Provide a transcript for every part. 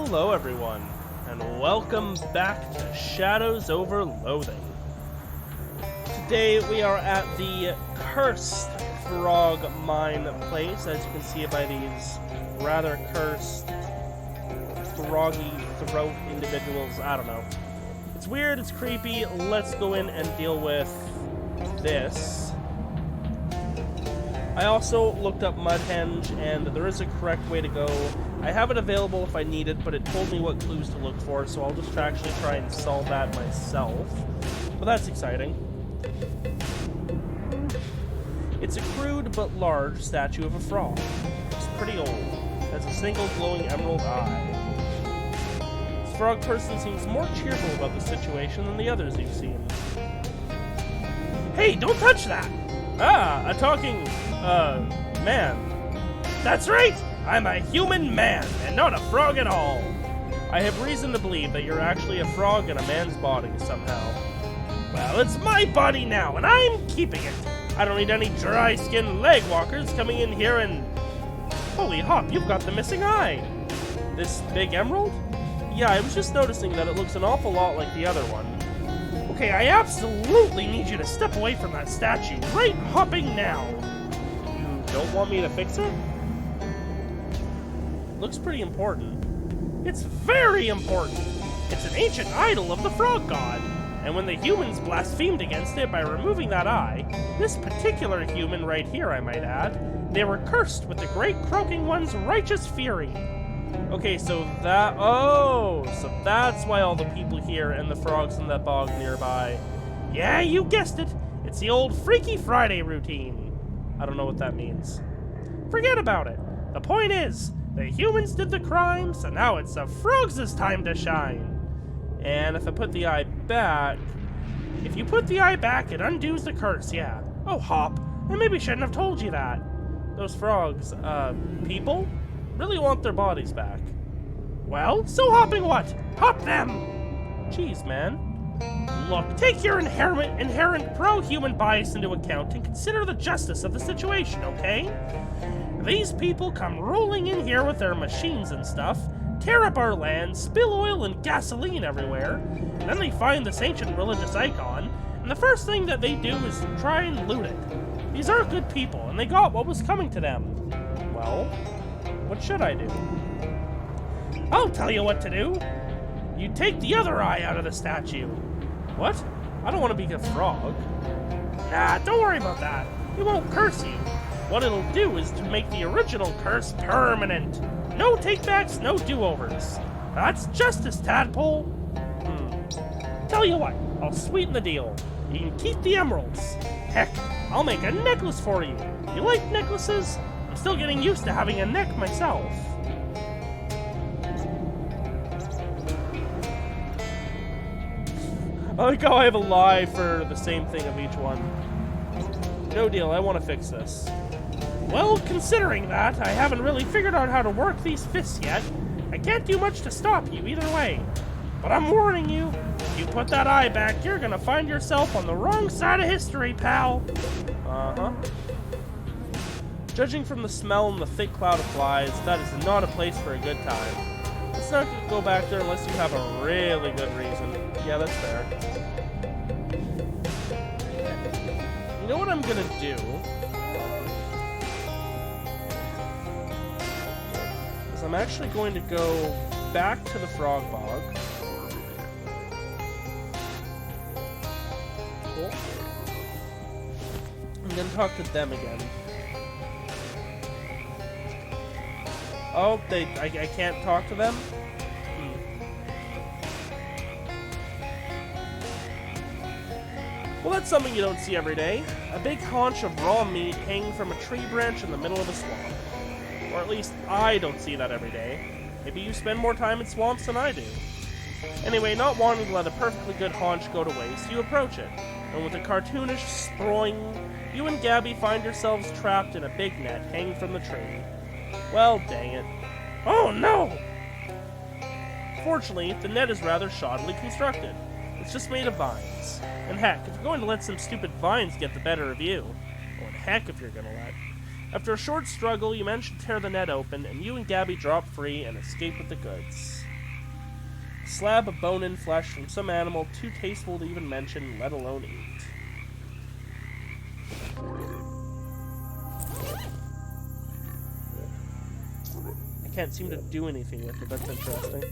Hello everyone, and welcome back to Shadows Over Loathing. Today we are at the cursed frog mine place, as you can see by these rather cursed froggy throat individuals. I don't know. It's weird, it's creepy. Let's go in and deal with this. I also looked up Mudhenge, and there is a correct way to go. I have it available if I need it, but it told me what clues to look for, so I'll just actually try and solve that myself. But that's exciting. It's a crude but large statue of a frog. It's pretty old. It has a single glowing emerald eye. This frog person seems more cheerful about the situation than the others you've seen. Hey, don't touch that! Ah, a talking, man. That's right! I'm a human man, and not a frog at all. I have reason to believe that you're actually a frog in a man's body somehow. Well, it's my body now, and I'm keeping it. I don't need any dry-skinned leg walkers coming in here and... Holy hop, you've got the missing eye. This big emerald? Yeah, I was just noticing that it looks an awful lot like the other one. Okay, I absolutely need you to step away from that statue, right hopping now. You don't want me to fix it? Looks pretty important. It's very important. It's an ancient idol of the frog god, and when the humans blasphemed against it by removing that eye, this particular human right here, I might add, they were cursed with the great croaking one's righteous fury. Okay, so that's why all the people here and the frogs in that bog nearby. Yeah, you guessed it. It's the old Freaky Friday routine. I don't know what that means. Forget about it. The point is, the humans did the crime, so now it's the frogs' time to shine. And if I put the eye back... If you put the eye back, it undoes the curse, yeah. Oh, Hop, I maybe shouldn't have told you that. Those frogs, people, really want their bodies back. Well, so hopping what? Hop them! Jeez, man. Look, take your inherent pro-human bias into account and consider the justice of the situation, okay? These people come rolling in here with their machines and stuff, tear up our land, spill oil and gasoline everywhere, and then they find this ancient religious icon, and the first thing that they do is try and loot it. These are good people, and they got what was coming to them. Well, what should I do? I'll tell you what to do. You take the other eye out of the statue. What? I don't want to be a frog. Nah, don't worry about that. It won't curse you. What it'll do is to make the original curse permanent. No takebacks, no do-overs. That's justice, tadpole. Tell you what, I'll sweeten the deal. You can keep the emeralds. Heck, I'll make a necklace for you. You like necklaces? I'm still getting used to having a neck myself. I like how I have a lie for the same thing of each one. No deal, I want to fix this. Well, considering that, I haven't really figured out how to work these fists yet. I can't do much to stop you either way. But I'm warning you, if you put that eye back, you're gonna find yourself on the wrong side of history, pal. Uh-huh. Judging from the smell and the thick cloud of flies, that is not a place for a good time. Let's not go back there unless you have a really good reason. Yeah, that's fair. You know what I'm gonna do? Is I'm actually going to go back to the frog bog. Cool. I'm gonna talk to them again. Oh, I can't talk to them? Well, that's something you don't see every day. A big haunch of raw meat hanging from a tree branch in the middle of a swamp. Or at least, I don't see that every day. Maybe you spend more time in swamps than I do. Anyway, not wanting to let a perfectly good haunch go to waste, you approach it. And with a cartoonish sproing, you and Gabby find yourselves trapped in a big net hanging from the tree. Well, dang it. Oh, no! Fortunately, the net is rather shoddily constructed. It's just made of vines. And heck, if you're going to let some stupid vines get the better of you, or heck if you're going to let, After a short struggle, you manage to tear the net open, and you and Gabby drop free and escape with the goods. Slab of bone-in flesh from some animal too tasteful to even mention, let alone eat. I can't seem to do anything with it, that's interesting.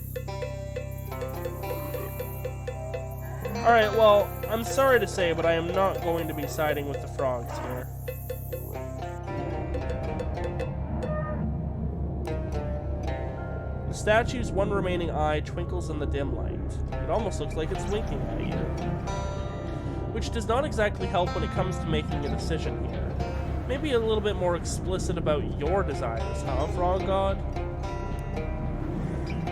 Alright, well, I'm sorry to say, but I am not going to be siding with the frogs here. The statue's one remaining eye twinkles in the dim light. It almost looks like it's winking at you. Which does not exactly help when it comes to making a decision here. Maybe a little bit more explicit about your desires, huh, Frog God?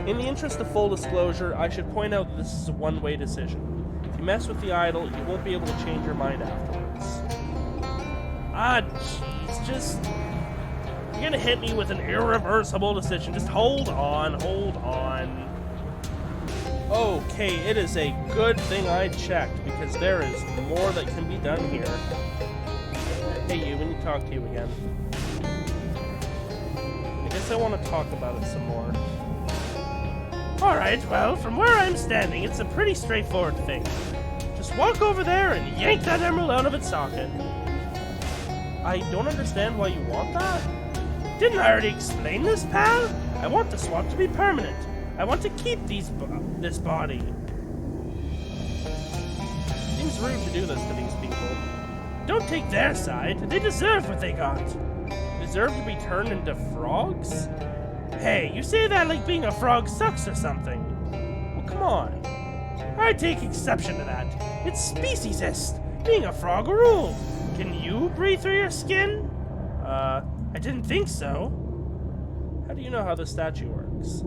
In the interest of full disclosure, I should point out that this is a one-way decision. If you mess with the idol, you won't be able to change your mind afterwards. Ah, jeez, just... You're gonna hit me with an irreversible decision. Just hold on, hold on. Okay, it is a good thing I checked, because there is more that can be done here. Hey you, we need to talk to you again. I guess I want to talk about it some more. Alright, well, from where I'm standing, it's a pretty straightforward thing. Just walk over there and yank that emerald out of its socket. I don't understand why you want that. Didn't I already explain this, pal? I want the swap to be permanent. I want to keep this body. Seems rude to do this to these people. Don't take their side. They deserve what they got. Deserve to be turned into frogs? Hey, you say that like being a frog sucks or something. Well, come on. I take exception to that. It's speciesist. Being a frog rule. Can you breathe through your skin? I didn't think so. How do you know how the statue works?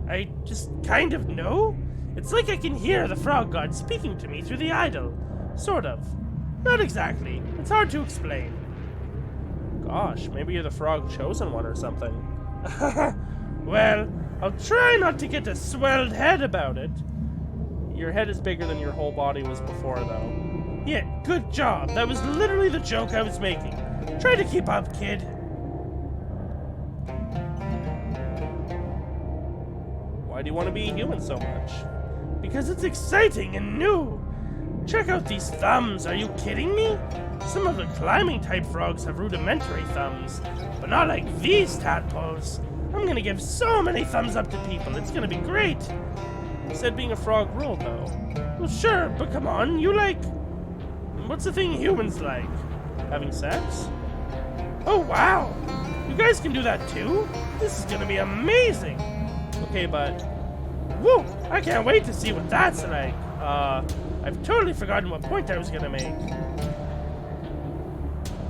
I just kind of know. It's like I can hear the frog god speaking to me through the idol. Sort of. Not exactly. It's hard to explain. Gosh, maybe you're the frog chosen one or something. Well, I'll try not to get a swelled head about it. Your head is bigger than your whole body was before, though. Yeah, good job. That was literally the joke I was making. Try to keep up, kid. Why do you want to be a human so much? Because it's exciting and new. Check out these thumbs. Are you kidding me? Some of the climbing type frogs have rudimentary thumbs, but not like these tadpoles. I'm gonna give so many thumbs up to people. It's gonna be great. You said being a frog ruled, though. Well, sure, but come on. You like... What's the thing humans like? Having sex? Oh, wow. You guys can do that, too? This is gonna be amazing. Okay, but... Woo! I can't wait to see what that's like. I've totally forgotten what point I was gonna make.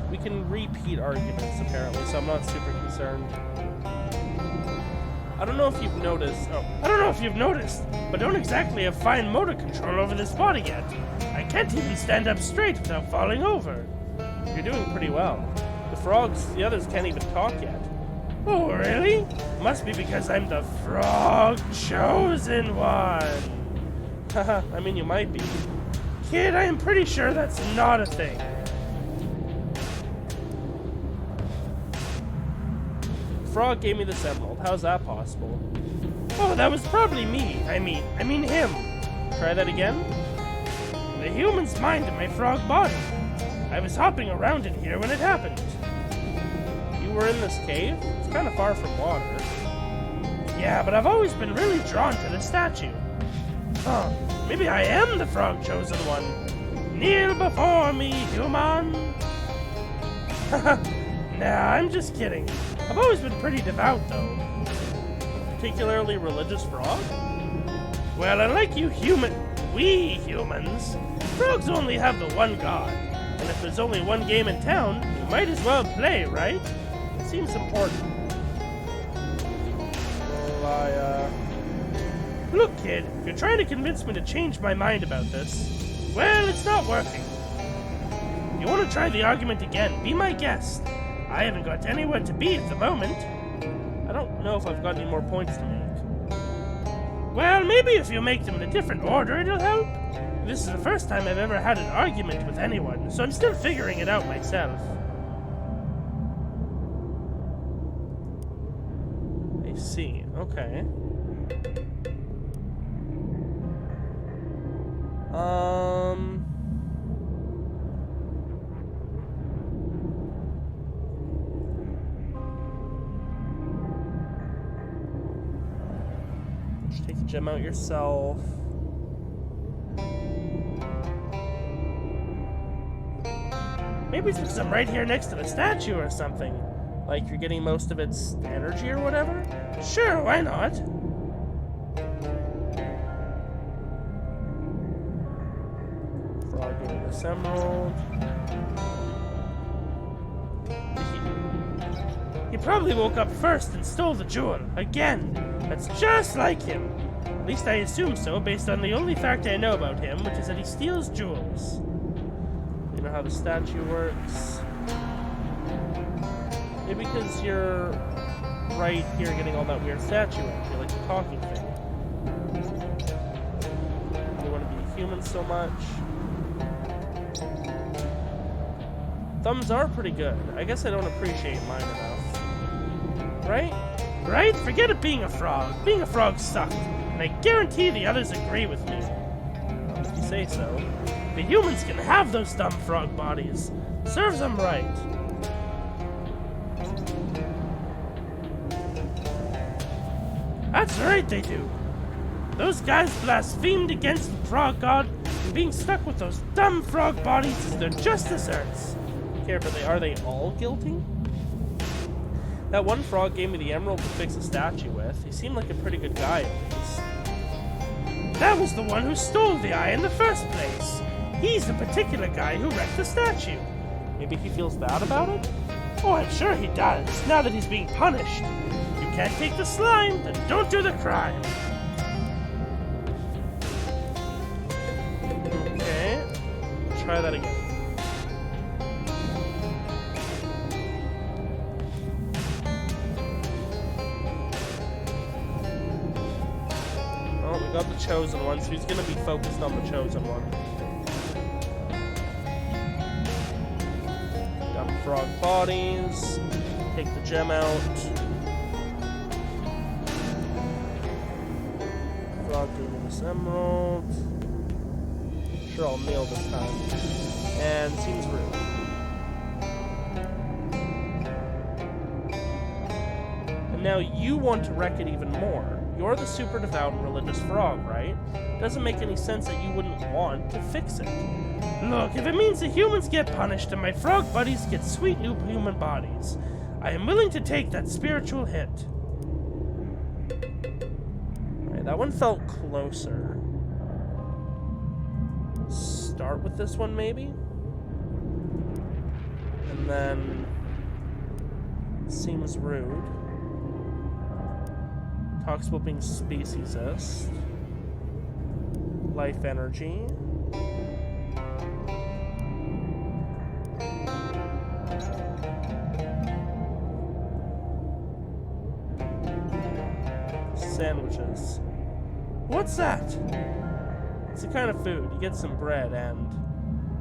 We can repeat arguments, apparently, so I'm not super concerned. I don't know if you've noticed... but don't exactly have fine motor control over this body yet. I can't even stand up straight without falling over. You're doing pretty well. The others can't even talk yet. Oh, really? Must be because I'm the frog chosen one. Haha, I mean, you might be. Kid, I am pretty sure that's not a thing. Frog gave me this emerald. How's that possible? Oh, that was probably me. I mean him. Try that again? The human's mind in my frog body. I was hopping around in here when it happened. You were in this cave? It's kind of far from water. Yeah, but I've always been really drawn to the statue. Huh, maybe I am the frog chosen one. Kneel before me, human. Nah, I'm just kidding. I've always been pretty devout, though. Particularly religious frog? Well, unlike we humans, frogs only have the one god. And if there's only one game in town, you might as well play, right? It seems important. Well, Look, kid, if you're trying to convince me to change my mind about this, well, it's not working. If you want to try the argument again, be my guest. I haven't got anywhere to be at the moment. I don't know if I've got any more points to make. Well, maybe if you make them in a different order, it'll help. This is the first time I've ever had an argument with anyone, so I'm still figuring it out myself. I see. Okay. Just take the gem out yourself. Maybe it's because I'm right here next to the statue or something. Like you're getting most of its energy or whatever? Sure, why not? Frog in this emerald. He probably woke up first and stole the jewel. Again. That's just like him. At least I assume so, based on the only fact I know about him, which is that he steals jewels. You know how the statue works? Maybe because you're right here getting all that weird statue energy, like the talking thing. You want to be a human so much. Thumbs are pretty good. I guess I don't appreciate mine enough. Right? Right? Forget it being a frog. Being a frog sucked. And I guarantee the others agree with me. Well, if you say so. The humans can have those dumb frog bodies. Serves them right. That's right, they do. Those guys blasphemed against the frog god, and being stuck with those dumb frog bodies is their just desserts. Care, but are they all guilty? That one frog gave me the emerald to fix a statue with. He seemed like a pretty good guy, at least. That was the one who stole the eye in the first place. He's the particular guy who wrecked the statue. Maybe he feels bad about it? Oh, I'm sure he does, now that he's being punished. You can't take the slime, then don't do the crime. Okay. Try that again. Oh, we got the chosen one, so he's gonna be focused on the chosen one. Dumb frog bodies. Take the gem out. Frog gave me this emerald. Sure, I'll nail this time. And seems rude. And now you want to wreck it even more. You're the super devout and religious frog, right? Doesn't make any sense that you wouldn't want to fix it. Look, if it means the humans get punished and my frog buddies get sweet new human bodies, I am willing to take that spiritual hit. Alright, that one felt closer. Start with this one, maybe? And then... seems rude. Talks about being speciesist. Life energy. Sandwiches. What's that? It's a kind of food. You get some bread and...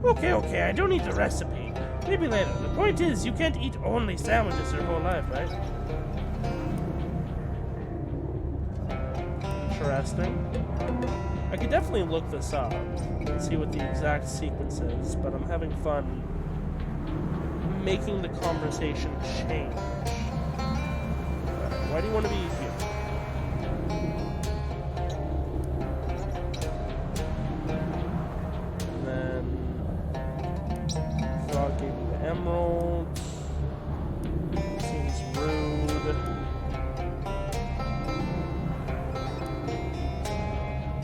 Okay, I don't need the recipe. Maybe later. The point is, you can't eat only sandwiches your whole life, right? Interesting. I could definitely look this up and see what the exact sequence is, but I'm having fun making the conversation change. Why do you want to be here? And then Frog gave me the emerald. Seems rude.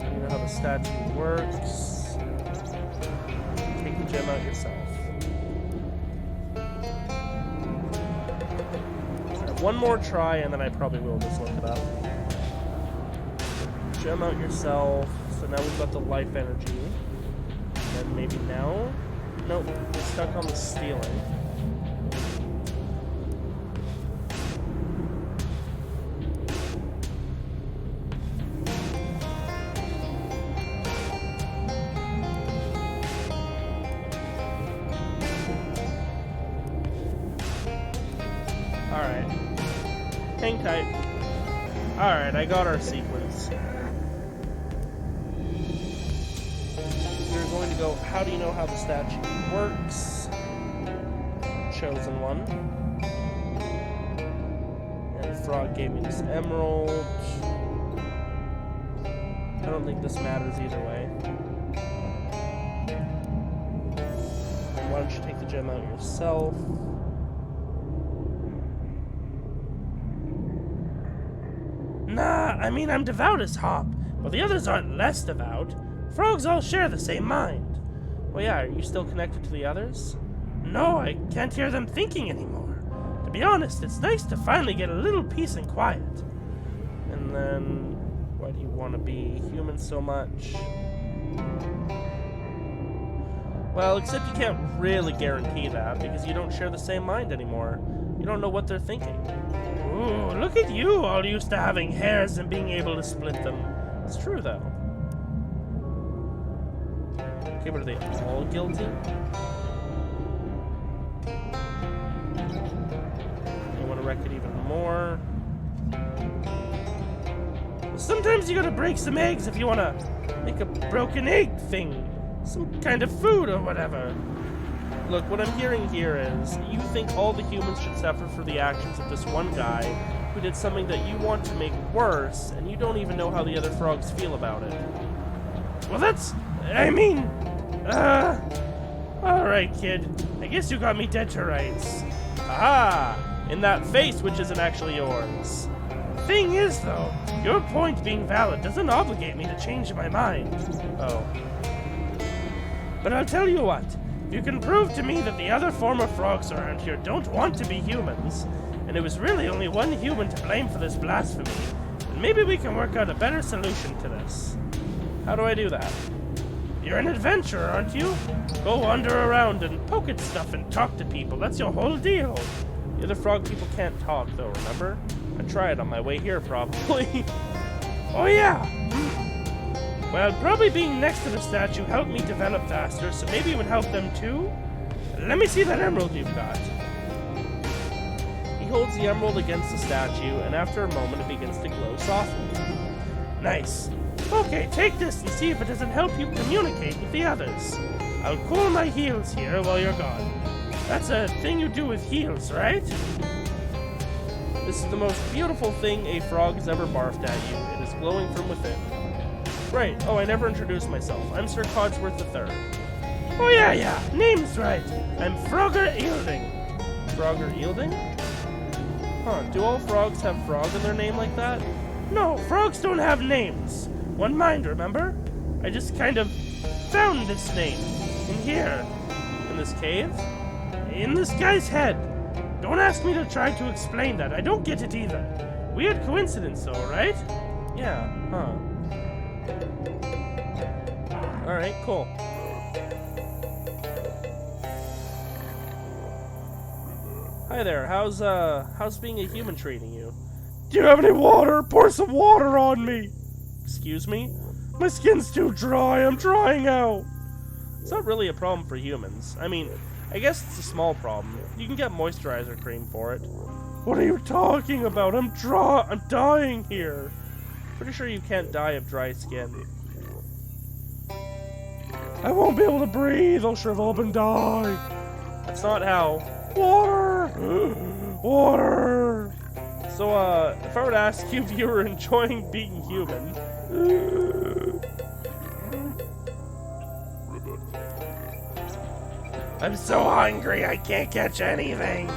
You know how the statue works. Take the gem out yourself. One more try, and then I probably will just look it up. Gem out yourself. So now we've got the life energy. And maybe now? Nope, we're stuck on the stealing. Alright. Hang tight. Alright, I got our sequence. you're going to go, how do you know how the statue works? Chosen one. And Frog gave me this emerald. I don't think this matters either way. Why don't you take the gem out yourself? Nah, I mean, I'm devout as hop, but the others aren't less devout. Frogs all share the same mind. Well, yeah, are you still connected to the others? No, I can't hear them thinking anymore. To be honest, it's nice to finally get a little peace and quiet. And then, why do you want to be human so much? Well, except you can't really guarantee that, because you don't share the same mind anymore. You don't know what they're thinking. Ooh, look at you, all used to having hairs and being able to split them. It's true, though. Okay, but are they all guilty? You want to wreck it even more? Well, sometimes you gotta break some eggs if you want to make a broken egg thing. Some kind of food or whatever. Look, what I'm hearing here is you think all the humans should suffer for the actions of this one guy who did something that you want to make worse, and you don't even know how the other frogs feel about it. Well, I mean, alright, kid. I guess you got me dead to rights. Aha! In that face, which isn't actually yours. Thing is, though, your point being valid doesn't obligate me to change my mind. Oh. But I'll tell you what. You can prove to me that the other former frogs around here don't want to be humans, and it was really only one human to blame for this blasphemy, and maybe we can work out a better solution to this. How do I do that? You're an adventurer, aren't you? Go wander around and poke at stuff and talk to people. That's your whole deal. The other frog people can't talk, though, remember? I tried on my way here, probably. Oh, yeah! Well, probably being next to the statue helped me develop faster, so maybe it would help them too? Let me see that emerald you've got. He holds the emerald against the statue, and after a moment it begins to glow softly. Nice. Okay, take this and see if it doesn't help you communicate with the others. I'll cool my heels here while you're gone. That's a thing you do with heels, right? This is the most beautiful thing a frog has ever barfed at you. It is glowing from within. Right. Oh, I never introduced myself. I'm Sir Codsworth III. Oh, yeah. Name's right. I'm Frogger Yielding. Frogger Yielding? Huh, do all frogs have frog in their name like that? No, frogs don't have names. One mind, remember? I just kind of found this name. In here. In this cave? In this guy's head. Don't ask me to try to explain that. I don't get it either. Weird coincidence, though, right? Yeah, huh. Alright, cool. Hi there, how's being a human treating you? Do you have any water? Pour some water on me! Excuse me? My skin's too dry, I'm drying out! It's not really a problem for humans. I mean, I guess it's a small problem. You can get moisturizer cream for it. What are you talking about? I'm dying here! Pretty sure you can't die of dry skin. I won't be able to breathe, I'll shrivel up and die. That's not how. Water! Water! So, if I were to ask you if you were enjoying being human... I'm so hungry I can't catch anything.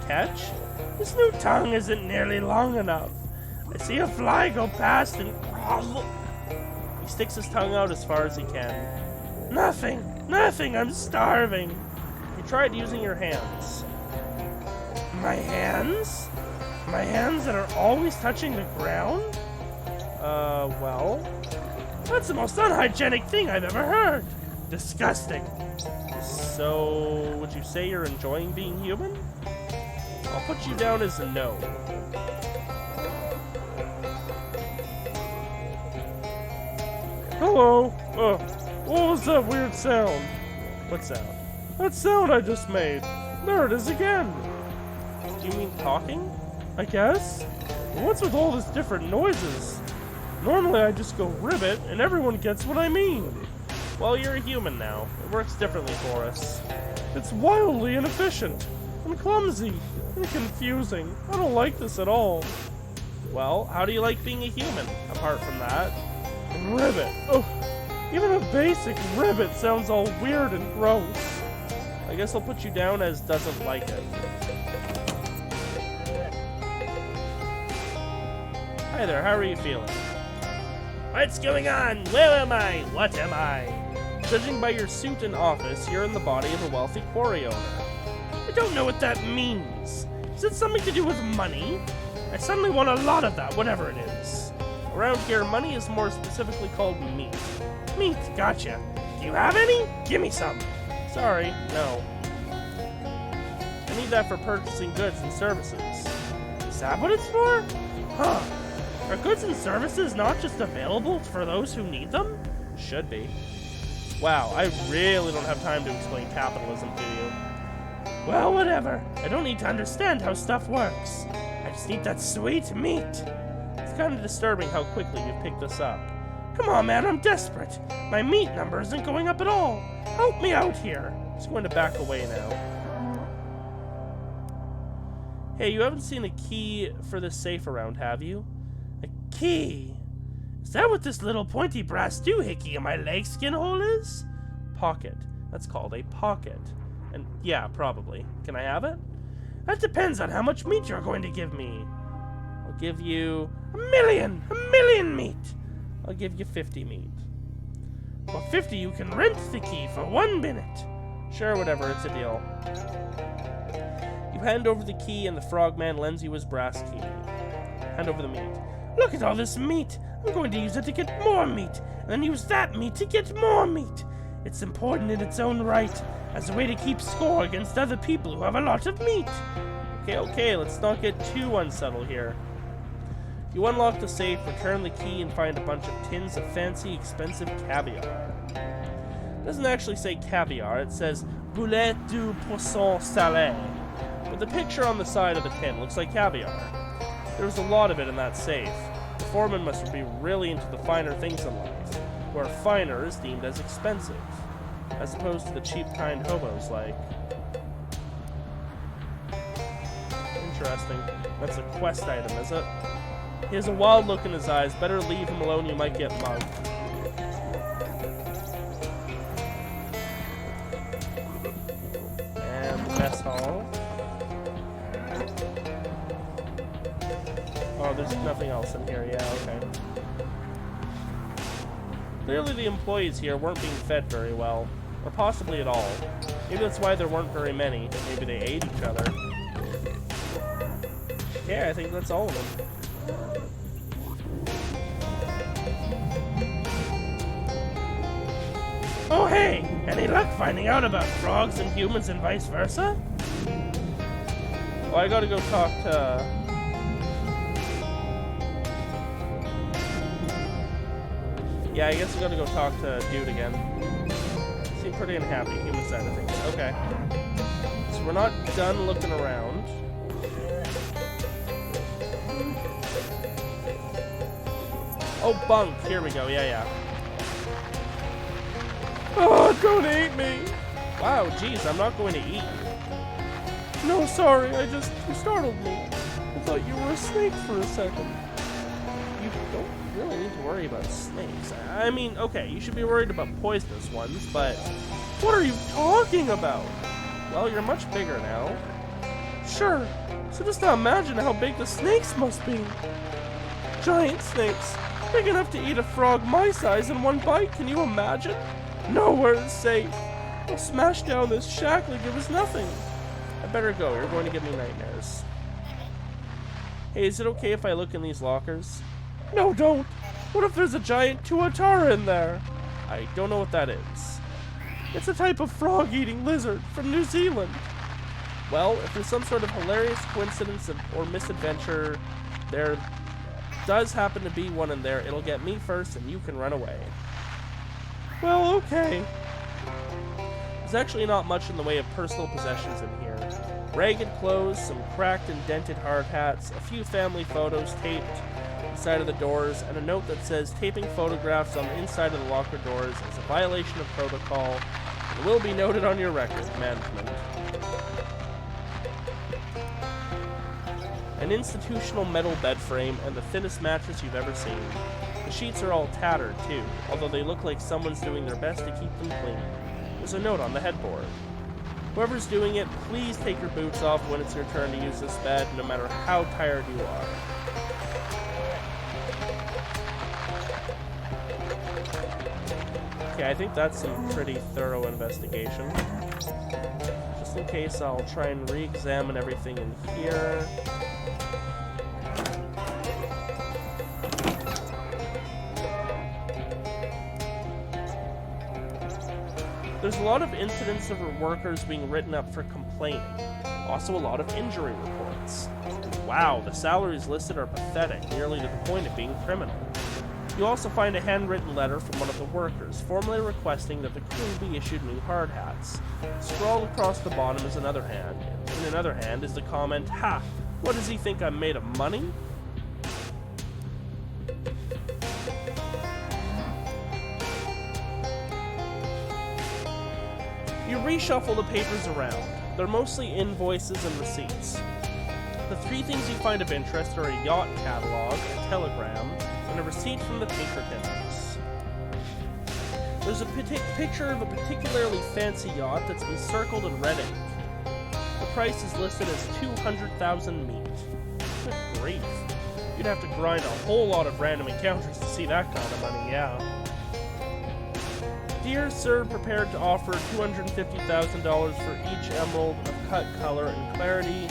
Catch? This new tongue isn't nearly long enough. I see a fly go past and... He sticks his tongue out as far as he can. Nothing, I'm starving. You tried using your hands. My hands? My hands that are always touching the ground? Well... That's the most unhygienic thing I've ever heard. Disgusting. So, would you say you're enjoying being human? I'll put you down as a no. Hello. What was that weird sound? What sound? That sound I just made. There it is again. Do you mean talking? I guess. What's with all these different noises? Normally I just go ribbit and everyone gets what I mean. Well, you're a human now. It works differently for us. It's wildly inefficient, and clumsy, and confusing. I don't like this at all. Well, how do you like being a human, apart from that? Ribbit. Oh, even a basic ribbit sounds all weird and gross. I guess I'll put you down as doesn't like it. Hi there, how are you feeling? What's going on? Where am I? What am I? Judging by your suit and office, you're in the body of a wealthy quarry owner. I don't know what that means. Is it something to do with money? I suddenly want a lot of that, whatever it is. Around here, money is more specifically called meat. Meat, gotcha. Do you have any? Give me some. Sorry, no. I need that for purchasing goods and services. Is that what it's for? Huh. Are goods and services not just available for those who need them? Should be. Wow, I really don't have time to explain capitalism to you. Well, whatever. I don't need to understand how stuff works. I just need that sweet meat. It's kind of disturbing how quickly you've picked this up. Come on, man, I'm desperate. My meat number isn't going up at all. Help me out here. Just going to back away now. Hey, you haven't seen a key for this safe around, have you? A key? Is that what this little pointy brass doohickey in my leg skin hole is? Pocket. That's called a pocket. And yeah, probably. Can I have it? That depends on how much meat you're going to give me. I'll give you a million meat. I'll give you 50 meat. For 50 you can rent the key for 1 minute. Sure, whatever, it's a deal. You hand over the key and the frogman lends you his brass key. Hand over the meat. Look at all this meat. I'm going to use it to get more meat, and then use that meat to get more meat. It's important in its own right, as a way to keep score against other people who have a lot of meat. Okay, let's not get too unsettled here. You unlock the safe, return the key, and find a bunch of tins of fancy, expensive caviar. It doesn't actually say caviar, it says boulette du poisson salé. But the picture on the side of the tin looks like caviar. There's a lot of it in that safe. The foreman must be really into the finer things in life, where finer is deemed as expensive, as opposed to the cheap kind hobos like. Interesting. That's a quest item, is it? He has a wild look in his eyes. Better leave him alone, you might get mugged. And the mess hall. Oh, there's nothing else in here. Yeah, okay. Clearly the employees here weren't being fed very well. Or possibly at all. Maybe that's why there weren't very many. Maybe they ate each other. Yeah, I think that's all of them. Oh hey! Any luck finding out about frogs and humans and vice versa? Well, I gotta go talk to... Yeah, I guess I gotta go talk to Dude again. Seem pretty unhappy, human side of things. Okay. So we're not done looking around. Oh, bunk! Here we go, yeah. Oh, don't eat me! Wow, geez, I'm not going to eat. No, sorry, you startled me. I thought you were a snake for a second. You don't really need to worry about snakes. I mean, okay, you should be worried about poisonous ones, but what are you talking about? Well, you're much bigger now. Sure, so just now imagine how big the snakes must be. Giant snakes, big enough to eat a frog my size in one bite, can you imagine? Nowhere is safe. They'll smash down this shack like it was nothing. I better go, you're going to give me nightmares. Hey, is it okay if I look in these lockers? No, don't! What if there's a giant tuatara in there? I don't know what that is. It's a type of frog-eating lizard from New Zealand. Well, if there's some sort of hilarious coincidence or misadventure, there does happen to be one in there, it'll get me first and you can run away. Well, okay. There's actually not much in the way of personal possessions in here. Ragged clothes, some cracked and dented hard hats, a few family photos taped, inside of the doors, and a note that says taping photographs on the inside of the locker doors is a violation of protocol and will be noted on your record, management. An institutional metal bed frame and the thinnest mattress you've ever seen. The sheets are all tattered, too, although they look like someone's doing their best to keep them clean. There's a note on the headboard. Whoever's doing it, please take your boots off when it's your turn to use this bed, no matter how tired you are. Okay, I think that's some pretty thorough investigation. Just in case, I'll try and re-examine everything in here. There's a lot of incidents of workers being written up for complaining. Also a lot of injury reports. Wow, the salaries listed are pathetic, nearly to the point of being criminal. You also find a handwritten letter from one of the workers, formally requesting that the crew be issued new hard hats. Scrawled across the bottom is another hand. In another hand is the comment, "Ha! What does he think I'm made of money?" You reshuffle the papers around. They're mostly invoices and receipts. The three things you find of interest are a yacht catalog, a telegram, and a receipt from the Pinkertons. There's a picture of a particularly fancy yacht that's encircled in red ink. The price is listed as 200,000 meat. Good grief. You'd have to grind a whole lot of random encounters to see that kind of money, yeah. Dear sir, prepared to offer $250,000 for each emerald of cut, color, and clarity.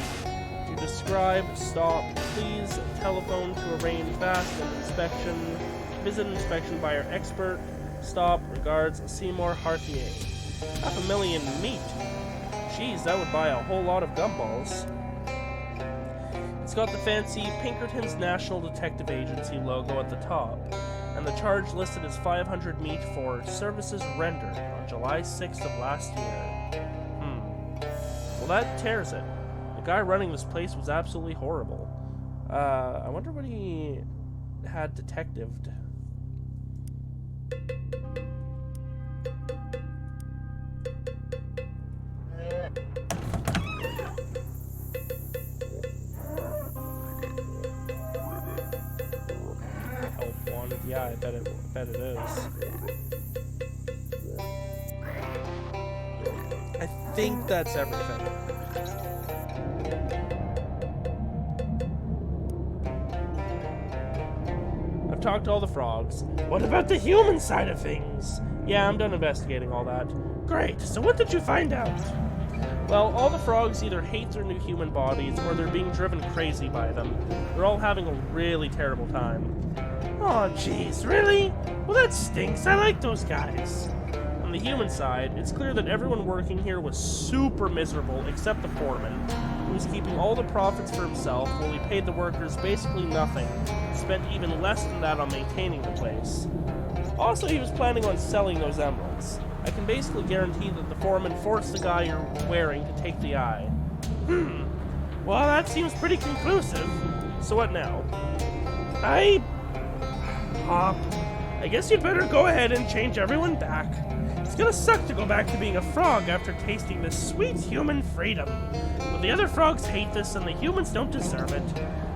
To describe, stop, please, telephone to arrange fast and inspection, visit inspection by our expert, stop, regards, Seymour Harthier. 500,000 meat. Geez, that would buy a whole lot of gumballs. It's got the fancy Pinkerton's National Detective Agency logo at the top, and the charge listed as 500 meat for services rendered on July 6th of last year. Well, that tears it. The guy running this place was absolutely horrible. I wonder what he had detectived. Yeah, I bet it is. I think that's everything. I've talked to all the frogs. What about the human side of things? Yeah, I'm done investigating all that. Great, so what did you find out? Well, all the frogs either hate their new human bodies or they're being driven crazy by them. They're all having a really terrible time. Oh, jeez, really? Well, that stinks. I like those guys. On the human side, it's clear that everyone working here was super miserable except the foreman, who was keeping all the profits for himself while he paid the workers basically nothing, spent even less than that on maintaining the place. Also, he was planning on selling those emeralds. I can basically guarantee that the foreman forced the guy you're wearing to take the eye. Well, that seems pretty conclusive. So what now? I guess you'd better go ahead and change everyone back. It's gonna suck to go back to being a frog after tasting this sweet human freedom. But the other frogs hate this and the humans don't deserve it.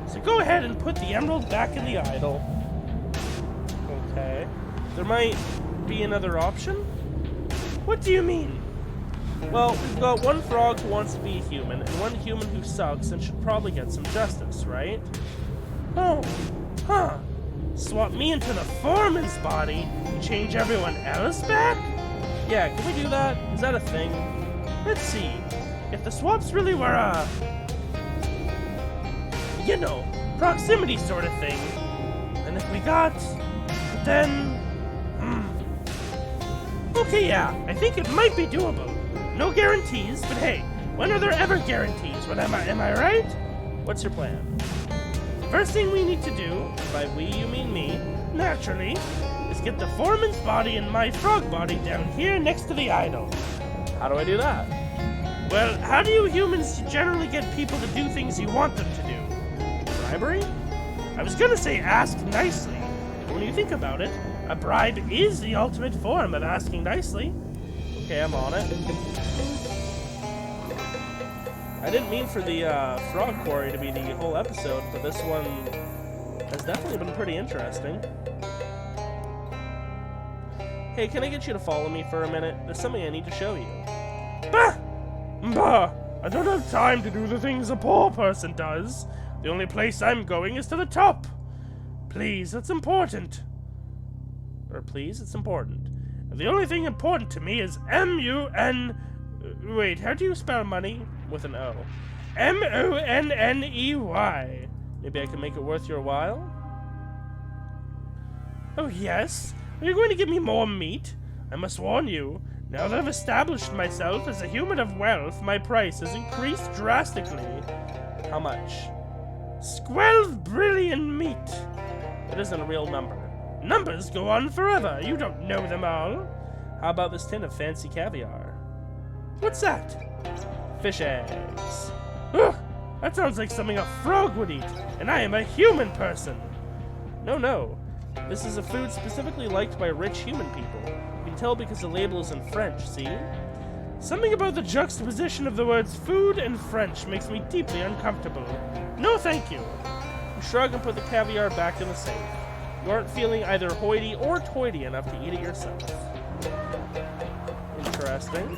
So go ahead and put the emerald back in the idol. Okay. There might be another option? What do you mean? Well, we've got one frog who wants to be a human and one human who sucks and should probably get some justice, right? Oh, huh. Swap me into the foreman's body and change everyone else back? Yeah, can we do that? Is that a thing? Let's see. If the swaps really were a... proximity sort of thing. And if we got... then... Okay, yeah, I think it might be doable. No guarantees, but hey, when are there ever guarantees? Am I right? What's your plan? First thing we need to do, by we you mean me, naturally, is get the foreman's body and my frog body down here next to the idol. How do I do that? Well, how do you humans generally get people to do things you want them to do? Bribery? I was gonna say ask nicely. But when you think about it, a bribe is the ultimate form of asking nicely. Okay, I'm on it. I didn't mean for the frog quarry to be the whole episode, but this one has definitely been pretty interesting. Hey, can I get you to follow me for a minute? There's something I need to show you. Bah! Bah! I don't have time to do the things a poor person does. The only place I'm going is to the top. Please, that's important. Or please, it's important. The only thing important to me is M-U-N... Wait, how do you spell money? With an O. M-O-N-N-E-Y. Maybe I can make it worth your while? Oh, yes? Are you going to give me more meat? I must warn you, now that I've established myself as a human of wealth, my price has increased drastically. How much? 12 brilliant meat. It isn't a real number. Numbers go on forever. You don't know them all. How about this tin of fancy caviar? What's that? Fish eggs. Ugh, that sounds like something a frog would eat, and I am a human person. No. This is a food specifically liked by rich human people. You can tell because the label is in French, see? Something about the juxtaposition of the words food and French makes me deeply uncomfortable. No thank you. You shrug and put the caviar back in the safe. You aren't feeling either hoity or toity enough to eat it yourself. Interesting.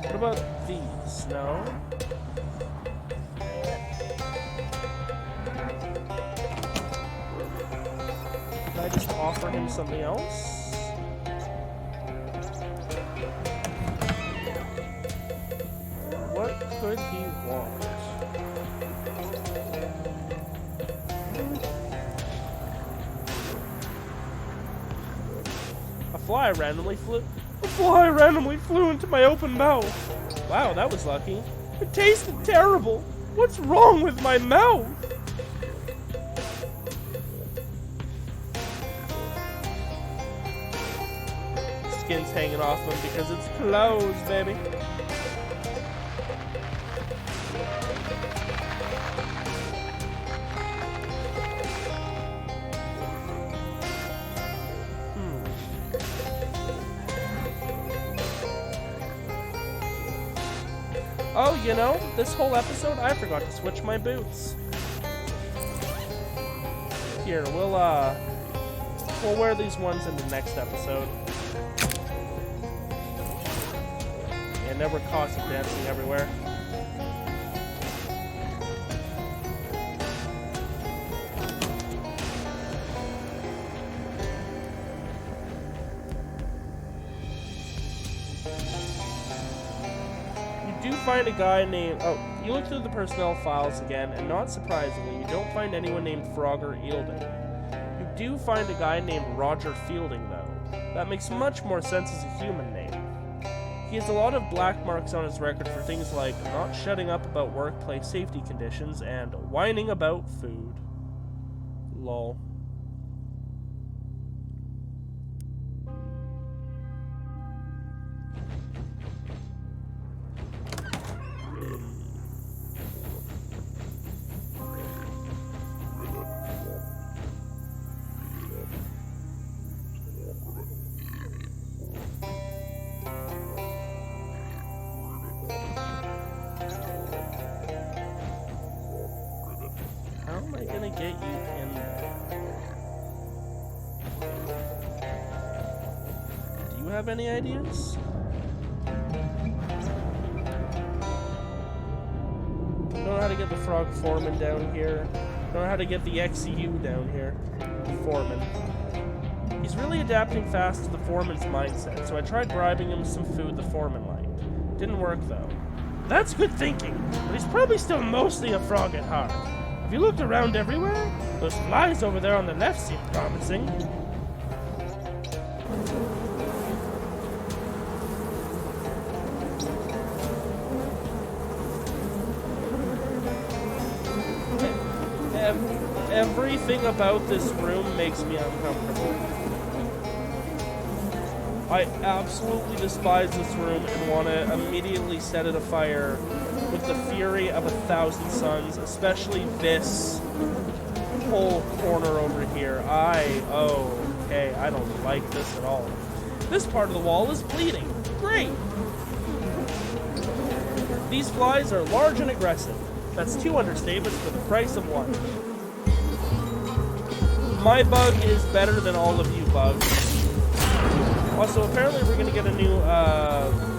What about these? No? Can I just offer him something else? What could he want? A fly randomly flew into my open mouth. Wow, that was lucky. It tasted terrible. What's wrong with my mouth? Skin's hanging off him because it's closed, baby. Oh, you know, this whole episode I forgot to switch my boots. Here, we'll wear these ones in the next episode. And never caught some dancing everywhere. You do find a guy named... Oh, you look through the personnel files again, and not surprisingly, you don't find anyone named Frogger Eilding. You do find a guy named Roger Fielding, though. That makes much more sense as a human name. He has a lot of black marks on his record for things like not shutting up about workplace safety conditions and whining about food. Lol. How am I gonna get you in there? Do you have any ideas? Don't know how to get the frog foreman down here. Don't know how to get the XCU down here. The foreman. He's really adapting fast to the foreman's mindset, so I tried bribing him some food the foreman liked. Didn't work though. That's good thinking, but he's probably still mostly a frog at heart. Have you looked around everywhere? Those flies over there on the left seem promising. Everything about this room makes me uncomfortable. I absolutely despise this room and want to immediately set it afire with the fury of 1,000 suns, especially this whole corner over here. Okay, I don't like this at all. This part of the wall is bleeding. Great! These flies are large and aggressive. That's 2 understatements for the price of 1. My bug is better than all of you bugs. Also, apparently we're going to get a new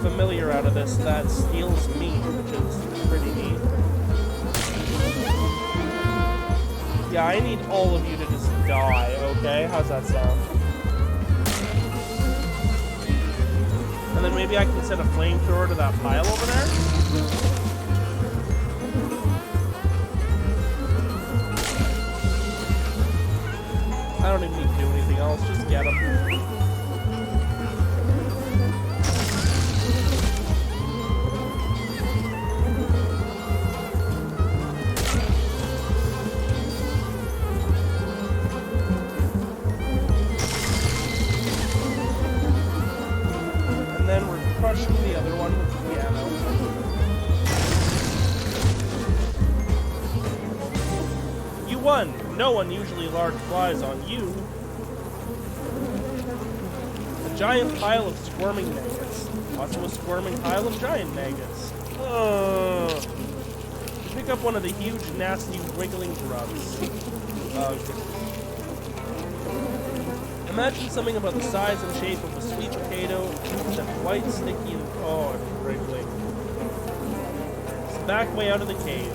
familiar out of this that steals meat, which is pretty neat. Yeah, I need all of you to just die, okay? How's that sound? And then maybe I can send a flamethrower to that pile over there? I don't even need to do anything else, just get them. And then we're crushing the other one with the piano. You won! No unusually large flies on you. A giant pile of squirming maggots. Also a squirming pile of giant maggots. Pick up one of the huge, nasty, wiggling grubs. Imagine something about the size and shape of a sweet potato, except white, sticky, and it's wriggling. It's back way out of the cave.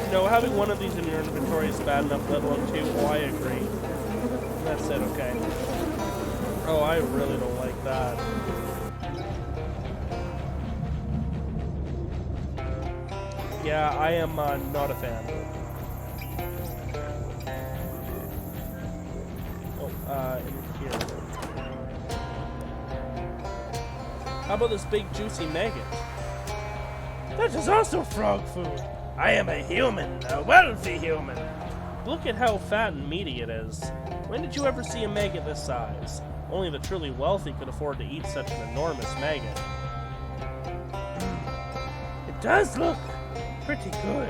You know, having one of these in your inventory is bad enough, let alone 2. Oh, I agree. That's it, okay. Oh, I really don't like that. Yeah, I am not a fan. Oh, in here. How about this big juicy maggot? That is also frog food. I am a human, a wealthy human. Look at how fat and meaty it is. When did you ever see a maggot this size? Only the truly wealthy could afford to eat such an enormous maggot. It does look pretty good.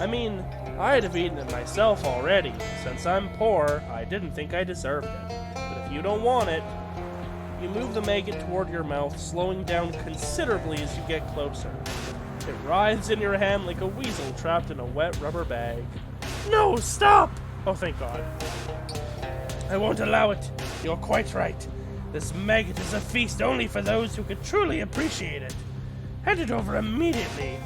I mean, I'd have eaten it myself already. Since I'm poor, I didn't think I deserved it. But if you don't want it, you move the maggot toward your mouth, slowing down considerably as you get closer. It writhes in your hand like a weasel trapped in a wet rubber bag. No, stop! Oh, thank God. I won't allow it. You're quite right. This maggot is a feast only for those who could truly appreciate it. Hand it over immediately.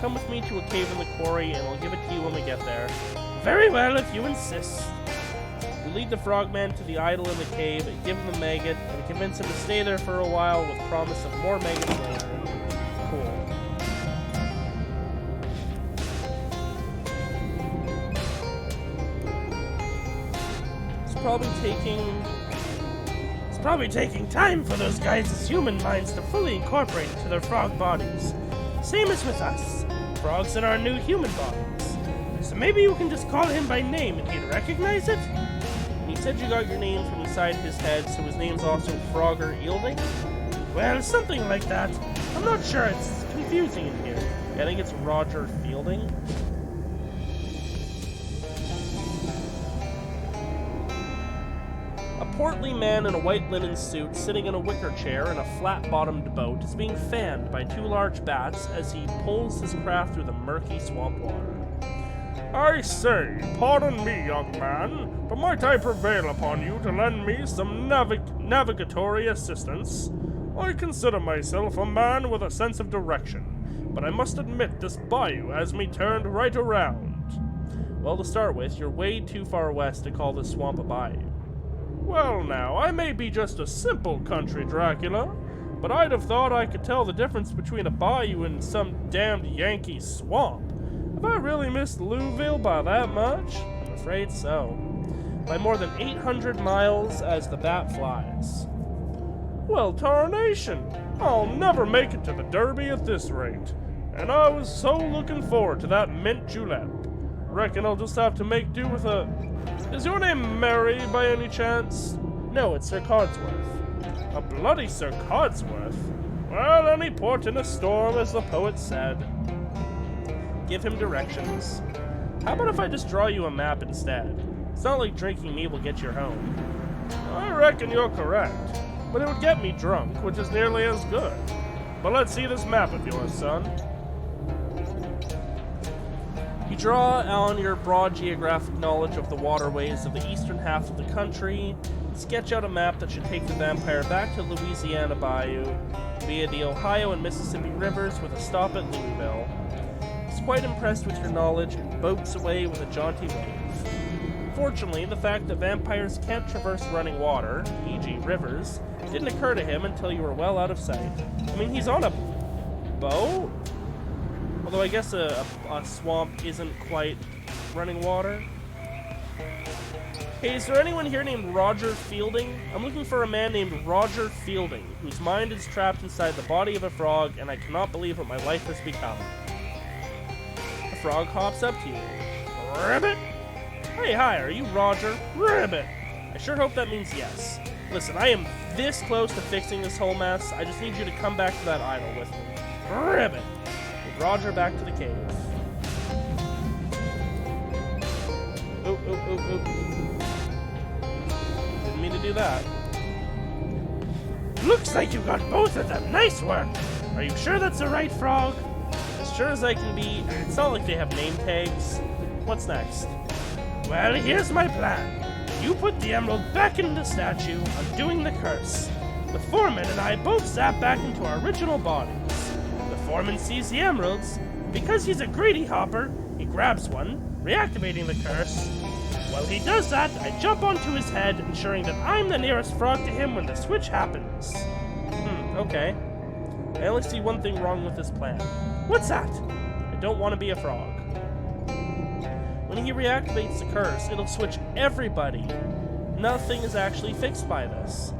Come with me to a cave in the quarry, and I'll give it to you when we get there. Very well, if you insist. You lead the frogman to the idol in the cave, give him the maggot, and convince him to stay there for a while with promise of more maggots later. Cool. It's probably taking time for those guys' human minds to fully incorporate into their frog bodies. Same as with us. Frogs in our new human bodies. So maybe you can just call him by name and he'd recognize it? And you said you got your name from inside his head, so his name's also Frogger Yielding? Well, something like that. I'm not sure, it's confusing in here. I think it's Roger Fielding. A portly man in a white linen suit sitting in a wicker chair in a flat-bottomed boat is being fanned by 2 large bats as he pulls his craft through the murky swamp water. I say, pardon me, young man, but might I prevail upon you to lend me some navigatory assistance? I consider myself a man with a sense of direction, but I must admit this bayou has me turned right around. Well, to start with, you're way too far west to call this swamp a bayou. Well now, I may be just a simple country Dracula, but I'd have thought I could tell the difference between a bayou and some damned Yankee swamp. Have I really missed Louisville by that much? I'm afraid so. By more than 800 miles as the bat flies. Well, tarnation! I'll never make it to the Derby at this rate. And I was so looking forward to that mint julep. Reckon I'll just have to make do with a... Is your name Mary, by any chance? No, it's Sir Codsworth. A bloody Sir Codsworth? Well, any port in a storm, as the poet said. Give him directions. How about if I just draw you a map instead? It's not like drinking me will get you home. I reckon you're correct, but it would get me drunk, which is nearly as good. But let's see this map of yours, son. You draw on your broad geographic knowledge of the waterways of the eastern half of the country, sketch out a map that should take the vampire back to Louisiana Bayou via the Ohio and Mississippi rivers with a stop at Louisville. He's quite impressed with your knowledge and boats away with a jaunty wave. Fortunately, the fact that vampires can't traverse running water, e.g. rivers, didn't occur to him until you were well out of sight. I mean, he's on a boat? Although I guess a swamp isn't quite running water. Hey, is there anyone here named Roger Fielding? I'm looking for a man named Roger Fielding, whose mind is trapped inside the body of a frog, and I cannot believe what my life has become. The frog hops up to you. Ribbit? Hey, hi, are you Roger? Ribbit! I sure hope that means yes. Listen, I am this close to fixing this whole mess. I just need you to come back to that idol with me. Ribbit! With Roger back to the cave. Oop, oop, oop, oop. Didn't mean to do that. Looks like you got both of them. Nice work. Are you sure that's the right frog? As sure as I can be. It's not like they have name tags. What's next? Well, here's my plan. You put the emerald back in the statue, undoing the curse. The foreman and I both zap back into our original bodies. The foreman sees the emeralds. Because he's a greedy hopper, he grabs one, reactivating the curse. While he does that, I jump onto his head, ensuring that I'm the nearest frog to him when the switch happens. Okay. I only see one thing wrong with this plan. What's that? I don't want to be a frog. When he reactivates the curse, it'll switch everybody. Nothing is actually fixed by this.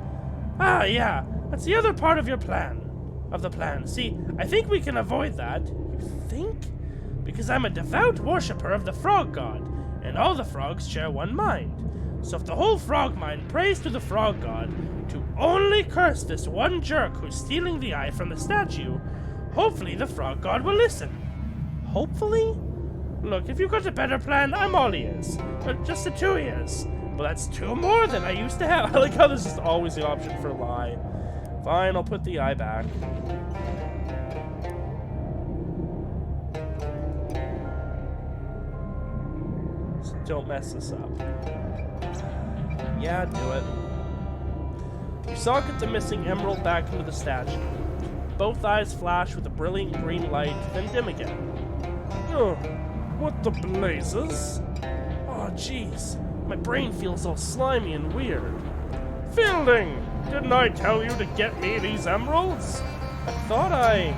Ah, yeah, that's the other part of your plan. See, I think we can avoid that. You think? Because I'm a devout worshipper of the frog god, and all the frogs share one mind. So if the whole frog mind prays to the frog god to only curse this one jerk who's stealing the eye from the statue, hopefully the frog god will listen. Hopefully? Look, if you've got a better plan, I'm all ears. Just the 2 ears. Well, that's 2 more than I used to have. I like how there's just always the option for lie. Fine, I'll put the eye back. Just don't mess this up. Yeah, do it. You socket the missing emerald back into the statue. Both eyes flash with a brilliant green light, then dim again. Oh. What the blazes? Oh, jeez. My brain feels all slimy and weird. Fielding! Didn't I tell you to get me these emeralds? I thought I...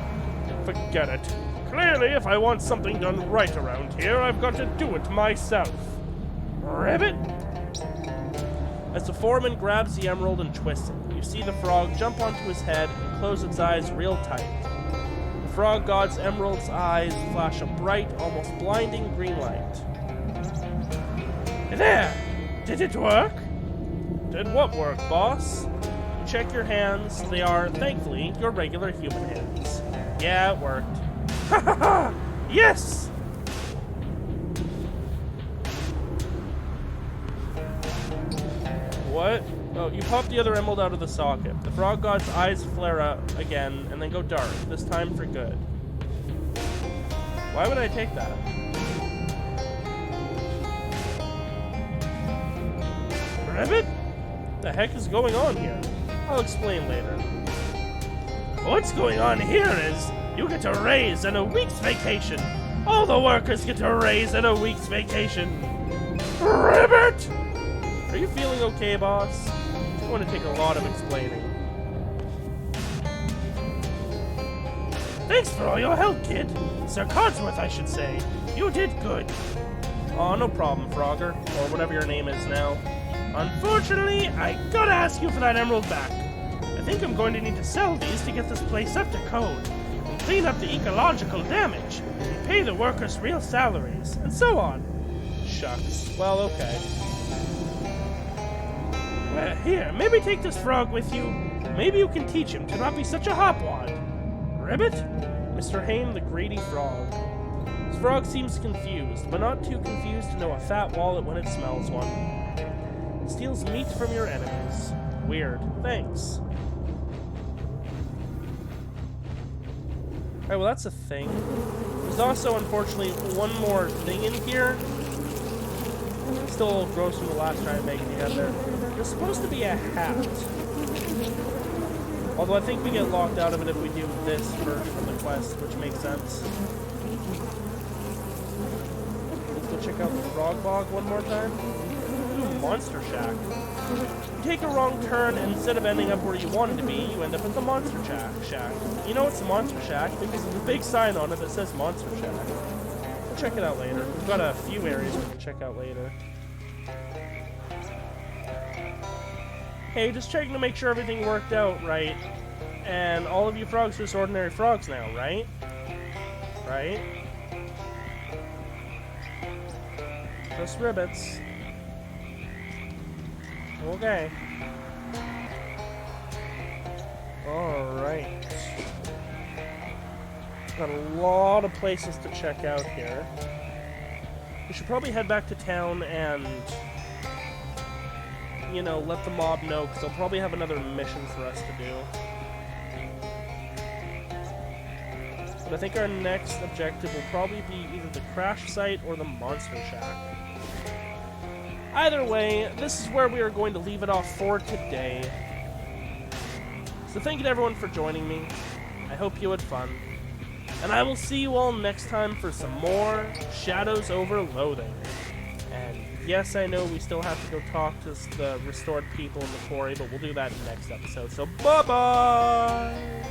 Forget it. Clearly, if I want something done right around here, I've got to do it myself. Ribbit! As the foreman grabs the emerald and twists it, you see the frog jump onto his head and close its eyes real tight. The frog god's emerald's eyes flash a bright, almost blinding green light. There! Did it work? Did what work, boss? You check your hands. They are, thankfully, your regular human hands. Yeah, it worked. Ha ha ha! Yes! What? Oh, you pop the other emerald out of the socket. The frog god's eyes flare up again and then go dark, this time for good. Why would I take that? Ribbit? What the heck is going on here? I'll explain later. What's going on here is you get a raise and a week's vacation. All the workers get a raise and a week's vacation. Ribbit! Are you feeling okay, boss? It's going to take a lot of explaining. Thanks for all your help, kid. Sir Codsworth, I should say. You did good. Oh, no problem, Frogger. Or whatever your name is now. Unfortunately, I gotta ask you for that emerald back. I think I'm going to need to sell these to get this place up to code, and clean up the ecological damage, and pay the workers real salaries, and so on. Shucks. Well, okay. Well, here, maybe take this frog with you. Maybe you can teach him to not be such a hopwad. Ribbit? Mr. Hain, the greedy frog. This frog seems confused, but not too confused to know a fat wallet when it smells one. It steals meat from your enemies. Weird. Thanks. Alright, well that's a thing. There's also, unfortunately, one more thing in here. Still a little gross from the last Giant Maggot you had there. There's supposed to be a hat. Although I think we get locked out of it if we do this version of the quest, which makes sense. Let's go check out the Frog Bog one more time. Ooh, Monster Shack. You take a wrong turn, and instead of ending up where you wanted to be, you end up at the Monster Shack. You know it's a Monster Shack because there's a big sign on it that says Monster Shack. We'll check it out later. We've got a few areas we can check out later. Hey, just checking to make sure everything worked out right. And all of you frogs are just ordinary frogs now, right? Right? Just ribbits. Okay. Alright. Got a lot of places to check out here. We should probably head back to town and, you know, let the mob know, because they'll probably have another mission for us to do. But I think our next objective will probably be either the crash site or the Monster Shack. Either way, this is where we are going to leave it off for today. So thank you to everyone for joining me. I hope you had fun. And I will see you all next time for some more Shadows Over Loathing. And yes, I know we still have to go talk to the restored people in the quarry, but we'll do that in the next episode. So bye-bye!